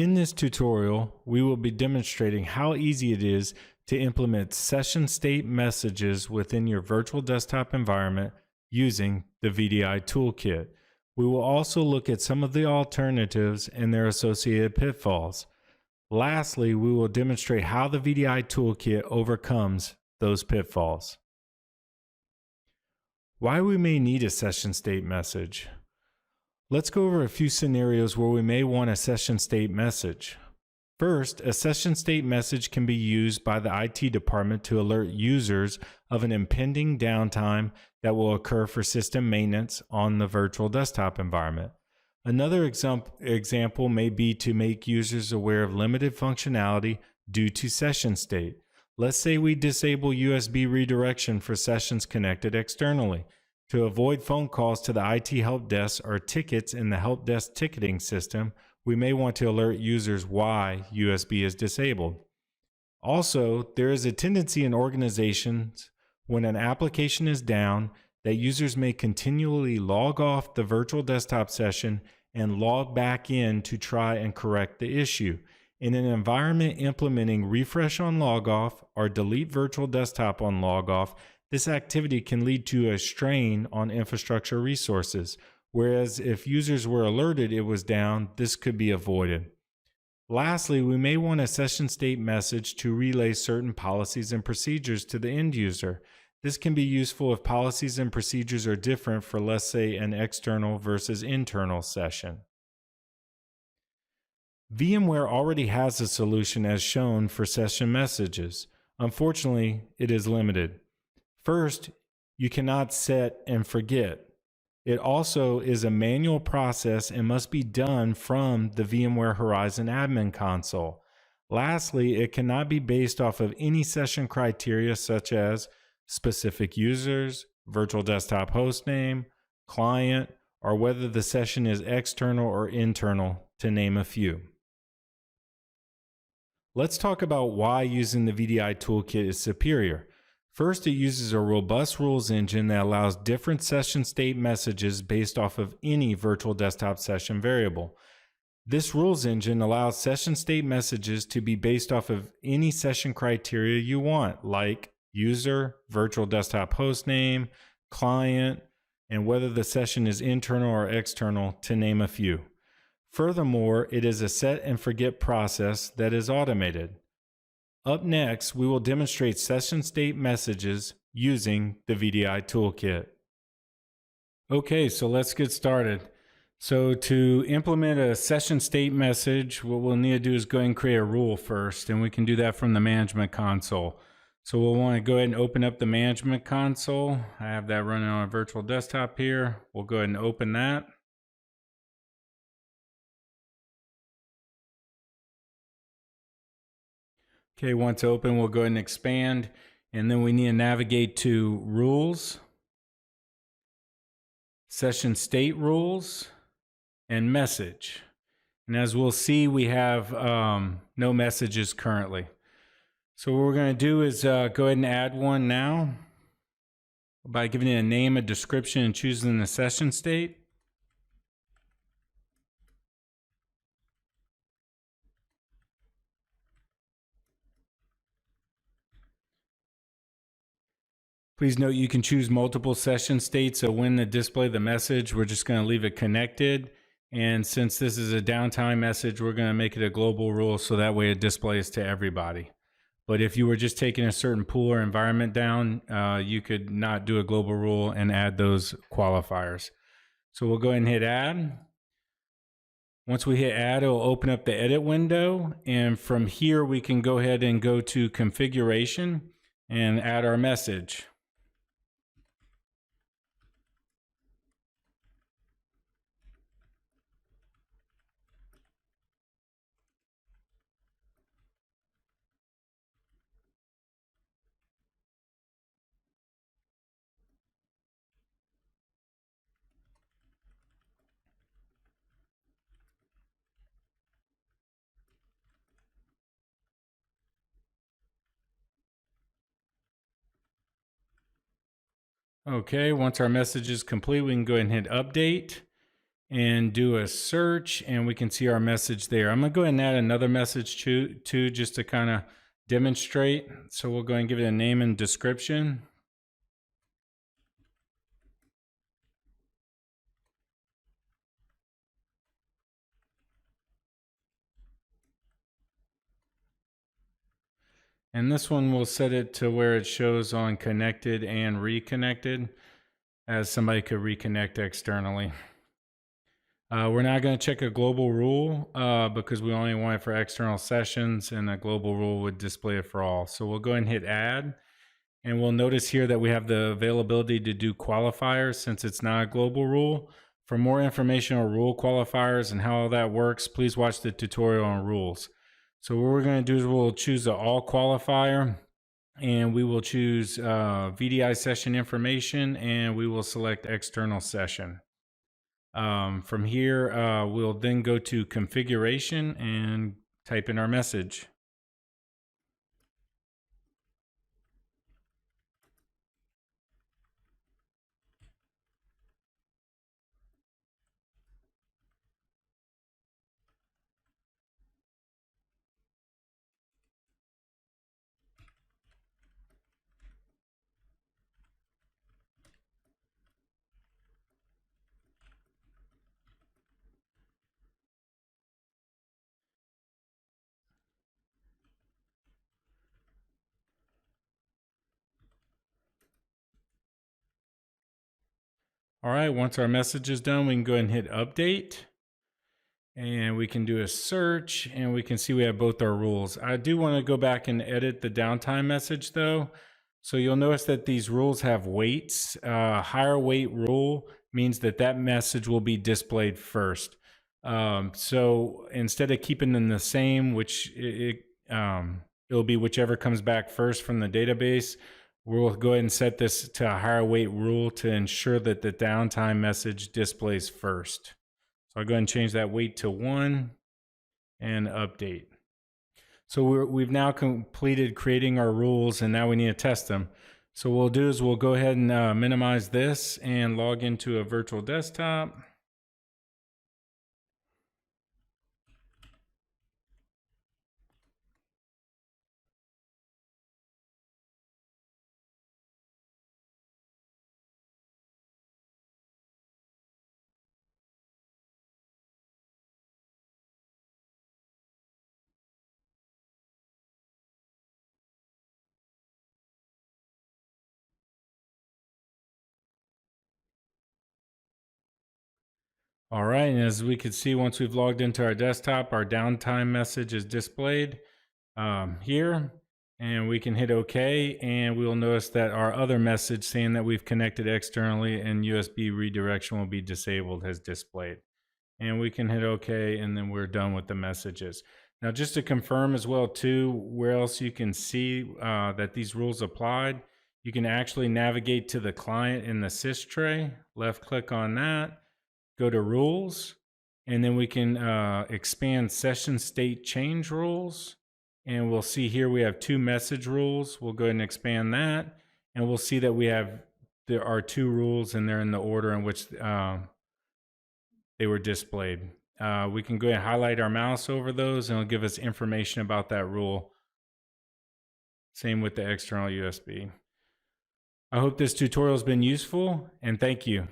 In this tutorial, we will be demonstrating how easy it is to implement session state messages within your virtual desktop environment using the VDI ToolKit. We will also look at some of the alternatives and their associated pitfalls. Lastly, we will demonstrate how the VDI ToolKit overcomes those pitfalls. Why we may need a session state message. Let's go over a few scenarios where we may want a session state message. First, a session state message can be used by the IT department to alert users of an impending downtime that will occur for system maintenance on the virtual desktop environment. Another example may be to make users aware of limited functionality due to session state. Let's say we disable USB redirection for sessions connected externally. To avoid phone calls to the IT help desk or tickets in the help desk ticketing system, we may want to alert users why USB is disabled. Also, there is a tendency in organizations when an application is down that users may continually log off the virtual desktop session and log back in to try and correct the issue. In an environment implementing refresh on logoff or delete virtual desktop on logoff, this activity can lead to a strain on infrastructure resources, whereas if users were alerted it was down, this could be avoided. Lastly, we may want a session state message to relay certain policies and procedures to the end user. This can be useful if policies and procedures are different for, let's say, an external versus internal session. VMware already has a solution as shown for session messages. Unfortunately, it is limited. First, you cannot set and forget. It also is a manual process and must be done from the VMware Horizon admin console. Lastly, it cannot be based off of any session criteria such as specific users, virtual desktop hostname, client, or whether the session is external or internal, to name a few. Let's talk about why using the VDI ToolKit is superior. First, it uses a robust rules engine that allows different session state messages based off of any virtual desktop session variable. This rules engine allows session state messages to be based off of any session criteria you want, like user, virtual desktop hostname, client, and whether the session is internal or external, to name a few. Furthermore, it is a set and forget process that is automated. Up next, we will demonstrate session state messages using the VDI ToolKit. Okay, so let's get started. So to implement a session state message, what we'll need to do is go ahead and create a rule first, and we can do that from the management console. So we'll want to go ahead and open up the management console. I have that running on a virtual desktop here. We'll go ahead and open that. Okay, once open, we'll go ahead and expand, and then we need to navigate to rules, session state rules, and message. And as we'll see, we have no messages currently. So what we're going to do is go ahead and add one now by giving it a name, a description, and choosing the session state. Please note you can choose multiple session states, so when to display the message, we're just going to leave it connected. And since this is a downtime message, we're going to make it a global rule so that way it displays to everybody. But if you were just taking a certain pool or environment down, you could not do a global rule and add those qualifiers. So we'll go ahead and hit add. Once we hit add, it'll open up the edit window. And from here, we can go ahead and go to configuration and add our message. Okay, once our message is complete, we can go ahead and hit update. and do a search, and we can see our message there. I'm going to go ahead and add another message too, just to kind of demonstrate. So we'll go ahead and give it a name and description. And this one we'll set it to where it shows on connected and reconnected, as somebody could reconnect externally. We're not going to check a global rule because we only want it for external sessions, and a global rule would display it for all. So we'll go ahead and hit add, and we'll notice here that we have the availability to do qualifiers since it's not a global rule. For more information on rule qualifiers and how all that works, please watch the tutorial on rules. So what we're going to do is we'll choose the all qualifier, and we will choose VDI session information, and we will select external session. From here, we'll then go to configuration and type in our message. All right, once our message is done, we can go ahead and hit update, and we can do a search, and we can see we have both our rules. I do want to go back and edit the downtime message though. So you'll notice that these rules have weights. Higher weight rule means that that message will be displayed first. So instead of keeping them the same, which it'll be whichever comes back first from the database, we'll go ahead and set this to a higher weight rule to ensure that the downtime message displays first. So I'll go ahead and change that weight to 1 and update. So we've now completed creating our rules, and now we need to test them. So what we'll do is we'll go ahead and minimize this and log into a virtual desktop. All right, and as we can see, once we've logged into our desktop, our downtime message is displayed here, and we can hit OK, and we'll notice that our other message saying that we've connected externally and USB redirection will be disabled has displayed. And we can hit OK, and then we're done with the messages. Now, just to confirm as well too, where else you can see that these rules applied, you can actually navigate to the client in the sys tray, left click on that, go to rules, and then we can expand session state change rules. And we'll see here we have 2 message rules. We'll go ahead and expand that, and we'll see that there are 2 rules, and they're in the order in which they were displayed. We can go ahead and highlight our mouse over those, and it'll give us information about that rule. Same with the external USB. I hope this tutorial has been useful, and thank you.